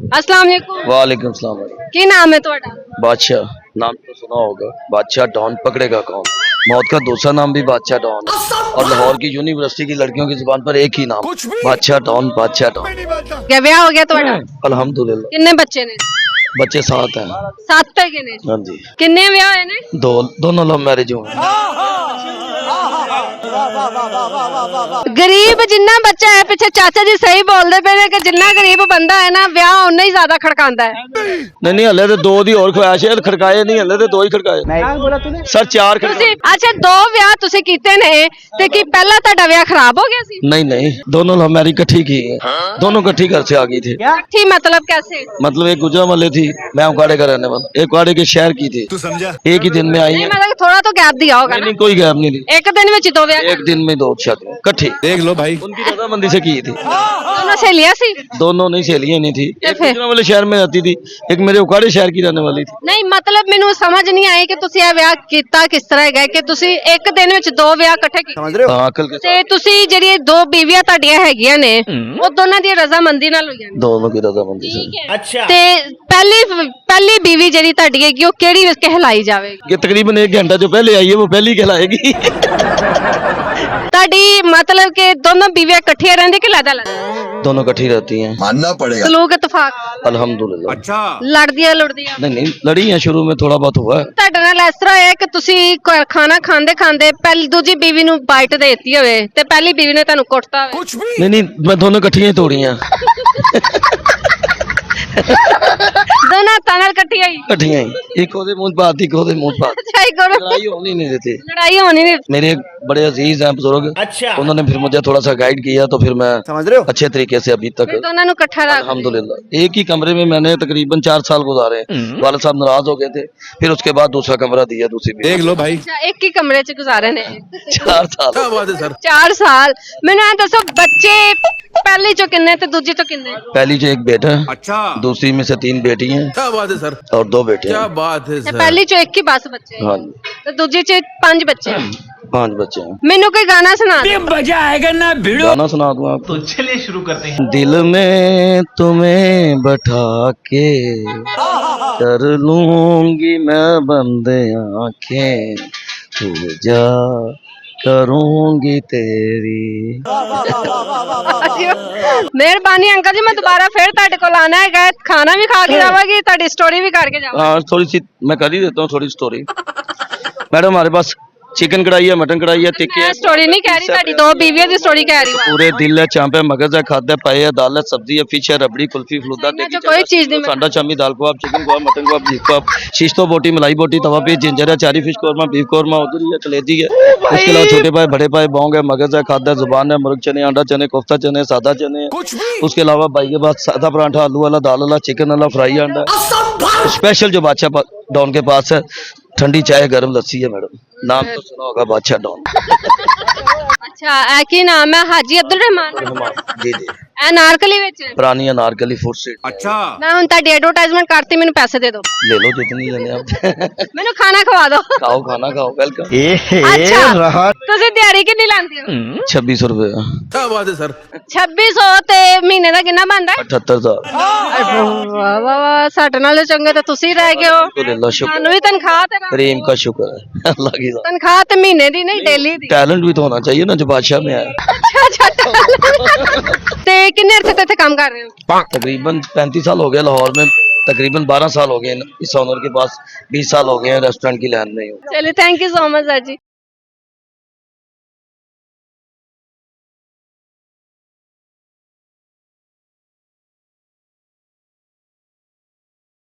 अस्सलाम वालेकुम। वालेकुम सलाम भाई। की नाम है ਤੁਹਾਡਾ? बादशाह नाम तो सुना होगा, बादशाह डॉन पकड़ेगा कौन। मौत का दूसरा नाम भी बादशाह डॉन है और लाहौर की यूनिवर्सिटी की लड़कियों की जुबान पर एक ही नाम, बादशाह डॉन, बादशाह डॉन। क्या ਵਿਆਹ ਹੋ ਗਿਆ ਤੁਹਾਡਾ? अल्हम्दुलिल्लाह। किन्ने बच्चे ने? बच्चे 7 हैं। 7 ਹੈਗੇ ਨੇ। हाँ जी। किन्ने ਵਿਆਹ ਹੋਏ ਨੇ? दोनों लव मैरिज हुए हैं। गरीब जिन्ना बच्चा है, पीछे चाचा जी सही बोलते पे ने कि जिन्ना गरीब बंदा है ना ਵਿਆਹ उन्ना ही ज्यादा खड़कांदा है। नहीं हले तो 2 दी और ख्वाहिश है, खड़काए नहीं, हले तो 2 ही खड़काए सर, 4 ਤੁਸੀਂ ਅੱਛਾ 2 ਵਿਆਹ ਤੁਸੀਂ ਕੀਤੇ ਨੇ ਤੇ ਕੀ ਪਹਿਲਾ ਤੁਹਾਡਾ ਵਿਆਹ ਖਰਾਬ ਹੋ ਗਿਆ ਸੀ? नहीं दोनों लव मैरिज इकट्ठी की है, दोनों इकट्ठी घर से आ गई थी। ठीक मतलब कैसे? मतलब एक गुजरांवाले थी, मैं उकाड़े का रहने वाला, एक उकाड़े के शहर की थी। तू समझा? एक ही दिन में आई नहीं है। मतलब थोड़ा तो गैप दिया होगा ना। नहीं कोई गैप नहीं दी, एक दिन में 2 ਵਿਆਹ एक दिन में 2 शादियां इकट्ठी। देख लो भाई, उनकी रजामंदी से की थी। दोनों सहेलियां सी? दोनों नहीं, सहेलियां नहीं थी। एक फिर? गुजरांवाले शहर में रहती थी, एक मेरे उकाड़े शहर की रहने वाली थी। ਨਹੀਂ ਮਤਲਬ ਮੈਨੂੰ ਸਮਝ ਨਹੀਂ ਆਈ ਕਿ ਤੁਸੀਂ ਇਹ ਵਿਆਹ ਕੀਤਾ ਕਿਸ ਤਰ੍ਹਾਂ ਹੈਗਾ ਕਿ ਤੁਸੀਂ ਇੱਕ ਦਿਨ ਵਿੱਚ 2 ਵਿਆਹ ਇਕੱਠੇ ਕੀਤੇ हाँ, अकल के ਤੇ ਤੁਸੀਂ ਜਿਹੜੀ 2 ਬੀਵੀਆਂ ਤੁਹਾਡੀਆਂ ਹੈਗੀਆਂ ਨੇ ਉਹ ਦੋਨਾਂ ਦੀ ਰਜ਼ਾਮੰਦੀ ਨਾਲ ਹੋਈਆਂ ਨੇ। दोनों की रजामंदी से। अच्छा ਤੇ ਪਹਿਲੀ ਬੀਵੀ ਜਿਹੜੀ ਤੁਹਾਡੀ ਹੈਗੀ ਉਹ ਕਿਹੜੀ ਕਹਿਲਾਈ ਜਾਵੇਗੀ? ये तकरीबन 1 घंटा जो पहले आई है वो पहली कहलाएगी। ਤੁਹਾਡੀ ਮਤਲਬ ਕਿ ਦੋਨੋਂ ਬੀਵੀਆਂ ਇਕੱਠੀਆਂ ਰਹਿੰਦੀਆਂ ਕਿ ਅਲੱਗ-ਅਲੱਗ? दोनों इकट्ठी रहती हैं मानना पड़ेगा। ਸਲੂਕ ਇਤਫਾਕ अल्हम्दुलिल्लाह। अच्छा ਲੜਦੀਆਂ ਲੁੜਦੀਆਂ? नहीं लड़ी है, शुरू में थोड़ा बहुत हुआ है। ਤੁਹਾਡੇ ਨਾਲ ਇਸ ਤਰ੍ਹਾਂ ਹੋਇਆ ਕਿ ਤੁਸੀਂ ਖਾਣਾ ਖਾਂਦੇ ਪਹਿਲੀ ਦੂਜੀ ਬੀਵੀ ਨੂੰ ਬਾਈਟ ਦੇ ਦਿੱਤੀ ਹੋਵੇ ਤੇ ਪਹਿਲੀ ਬੀਵੀ ਨੇ ਤੁਹਾਨੂੰ ਕੁੱਟਤਾ ਹੋਵੇ? कुछ भी नहीं मैं दोनों इकट्ठियां ही तोड़ी हैं। ਦੋਨਾਂ ਹੱਥਾਂ ਨਾਲ ਇਕੱਠੀ ਆਈ? इकट्ठियां ही, एक ओदे मुंह बात, एक ओदे मुंह बात। ਅੱਛਾ ਇੱਕ ਹੋਰ लड़ाई होनी नहीं देते। ਲੜਾਈ ਹੋਣੀ ਨਹੀਂ? मेरे एक बड़े अजीज हैं बुजुर्ग, अच्छा उन्होंने फिर मुझे थोड़ा सा गाइड किया, तो फिर मैं समझ रहे हो? अच्छे तरीके से अभी तक ਦੋਨਾਂ ਨੂੰ ਇਕੱਠਾ ਰੱਖ अल्हम्दुलिल्लाह। एक ही कमरे में मैंने तकरीबन 4 साल गुजारे। वाले साहब नाराज हो गए थे, फिर उसके बाद दूसरा कमरा दिया दूसरी बीवी। देख लो भाई, ਅੱਛਾ ਇੱਕ ਹੀ ਕਮਰੇ 'ਚ ਗੁਜ਼ਾਰੇ ਨੇ 4 साल। क्या बात है सर। 4 ਸਾਲ। ਮੈਨੂੰ ਇਹ ਦੱਸੋ ਬੱਚੇ ਪਹਿਲੀ ਚੋਂ ਕਿੰਨੇ ਤੇ ਦੂਜੀ ਚੋਂ ਕਿੰਨੇ? पहली जो एक बेटा है, अच्छा दूसरी में से 3 बेटी हैं क्या बात है सर, और 2 बेटे क्या हैं। बात है ਤੇ सर। ਪਹਿਲੀ ਚੋਂ ਇੱਕ ਹੀ ਬਸ ਬੱਚੇ हाँ जी, ਤੇ ਦੂਜੀ 'ਚ 5 ਬੱਚੇ। 5 बच्चे हैं। ਮੈਨੂੰ ਕੋਈ ਗਾਣਾ ਸੁਣਾ ਦਿਓ। गाना सुना दूं आप? तो चलिए शुरू करते हैं। दिल में तुम्हें बैठा के कर लूंगी मैं बंद आंखें, तू जा करूंगी तेरी। ਮਿਹਰਬਾਨੀ ਅੰਕਲ ਜੀ, ਮੈਂ ਦੁਬਾਰਾ ਫਿਰ ਤੁਹਾਡੇ ਕੋਲ ਆਣਾ ਹੈਗਾ, ਖਾਣਾ ਵੀ ਖਾ ਕੇ ਜਾਵਾਂਗੀ, ਤੁਹਾਡੀ स्टोरी भी करके जाऊंगी। हाँ थोड़ी सी मैं कर ही देता हूँ थोड़ी स्टोरी। मैडम हमारे पास चिकन कढ़ाई है, मटन कढ़ाई है, टिक्के मैं हैं। स्टोरी नहीं कह रही, ਤੁਹਾਡੀ 2 ਬੀਵੀਆਂ ਦੀ स्टोरी कह रही हूं। पूरे दिल है, चांप है, मगज है, खाद है, पाए है, दाल है, सब्जी है, फिश है, रबड़ी, कुल्फी, फलूदा, मैं जो कोई चीज नहीं सांडा, चामी, दाल को आप, चिकन को आप, मटन को आप, बीफ को आप, शीश तो बोटी, मलाई बोटी, तवा पीस, जिंजर है, चारी फिश कोरमा, बीफ कोरमा, उधरी है, कलेजी है। उसके अलावा छोटे पाए, बड़े पाए, बौंग है, मगज है, खाद है, जुबान है, मुर्ग चने, अंडा चने, कोफ्ता चने, सादा चने है। कुछ भी उसके अलावा भाई के पास सादा पराठा, आलू वाला, दाल वाला, चिकन वाला, फ्राई अंडा। स्पेशल जो बादशाह डॉन के पास है, ठंडी चाय, गर्म लस्सी है। मैडम नाम तो सुना होगा, बादशाह डॉन। अच्छा ਇਹ ਕੀ ਨਾਮ ਹੈ? ਹਾਜੀ ਅਬਦੁਲ ਰਹਿਮਾਨ। जी जी, ਅਨਾਰਕਲੀ ਵਿੱਚ पुरानी अनारकली फूड स्ट्रीट। अच्छा ਮੈਂ ਹੁਣ ਤੁਹਾਡੀ ਐਡਵਰਟਾਈਜ਼ਮੈਂਟ ਕਰਤੀ, ਮੈਨੂੰ ਪੈਸੇ ਦੇ ਦਿਓ, ले लो जितनी लेने आप। ਮੈਨੂੰ ਖਾਣਾ ਖਵਾ ਦਿਓ। खाओ खाना खाओ, वेलकम। ਅੱਛਾ ਤੁਸੀਂ ਦਿਹਾੜੀ ਕਿੰਨੀ ਲਾਉਂਦੇ ਹੋ? 2600 रुपए, क्या बात है सर। 2600 ਤੇ ਮਹੀਨੇ ਦਾ ਕਿੰਨਾ ਬਣਦਾ? 78,000। ਵਾਹ ਵਾਹ ਵਾਹ, ਸਾਡੇ ਨਾਲੋਂ ਚੰਗੇ ਤਾਂ ਤੁਸੀਂ ਰਹਿ ਗਏ ਹੋ। अल्हम्दुलिल्लाह, शुक्र ਸਾਨੂੰ ਵੀ ਤਨਖਾਹ ਤੇ करीम का शुक्र है अल्लाह की। ਤਨਖਾਹ ਤੇ ਮਹੀਨੇ ਦੀ ਨਹੀਂ ਡੇਲੀ ਦੀ। टैलेंट भी तो होना चाहिए ना जो बादशाह में है। ਅੱਛਾ ਅੱਛਾ ਤੇ ਕਿੰਨੇ ਅਰਸੇ ਤੋਂ ਇੱਥੇ ਕੰਮ ਕਰ ਰਹੇ ਹੋ? तकरीबन 35 साल हो गए लाहौर में, तकरीबन 12 साल हो गए इस ऑनर के पास, 20 साल हो गए हैं रेस्टोरेंट की लाइन में ही हूँ। चलिए thank you so much sir ji.